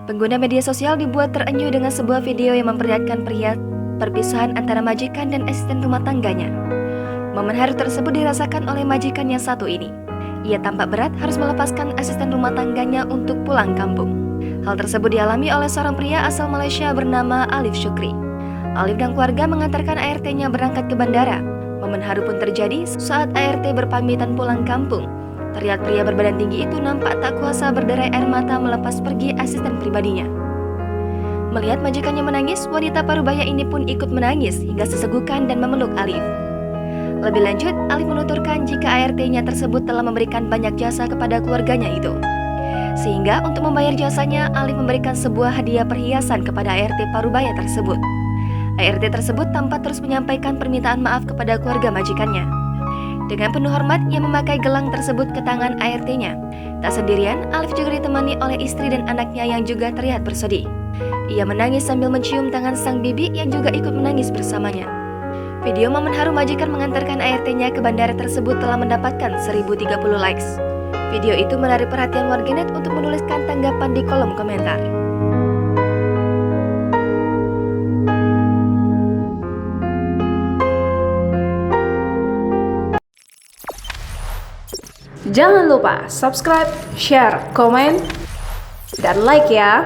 Pengguna media sosial dibuat terenyuh dengan sebuah video yang memperlihatkan pria perpisahan antara majikan dan asisten rumah tangganya. Momen haru tersebut dirasakan oleh majikan yang satu ini. Ia tampak berat harus melepaskan asisten rumah tangganya untuk pulang kampung. Hal tersebut dialami oleh seorang pria asal Malaysia bernama Alif Syukri. Alif dan keluarga mengantarkan ART-nya berangkat ke bandara. Momen haru pun terjadi saat ART berpamitan pulang kampung. Terlihat pria berbadan tinggi itu nampak tak kuasa berderai air mata melepas pergi asisten pribadinya. Melihat majikannya menangis, wanita parubaya ini pun ikut menangis hingga sesegukan dan memeluk Alif. Lebih lanjut, Alif menuturkan jika ART-nya tersebut telah memberikan banyak jasa kepada keluarganya itu. Sehingga untuk membayar jasanya, Alif memberikan sebuah hadiah perhiasan kepada ART parubaya tersebut. ART tersebut tampak terus menyampaikan permintaan maaf kepada keluarga majikannya. Dengan penuh hormat, ia memakai gelang tersebut ke tangan ART-nya. Tak sendirian, Alif juga ditemani oleh istri dan anaknya yang juga terlihat bersedih. Ia menangis sambil mencium tangan sang bibi yang juga ikut menangis bersamanya. Video momen haru majikan mengantarkan ART-nya ke bandara tersebut telah mendapatkan 1030 likes. Video itu menarik perhatian warganet untuk menuliskan tanggapan di kolom komentar. Jangan lupa subscribe, share, komen, dan like ya.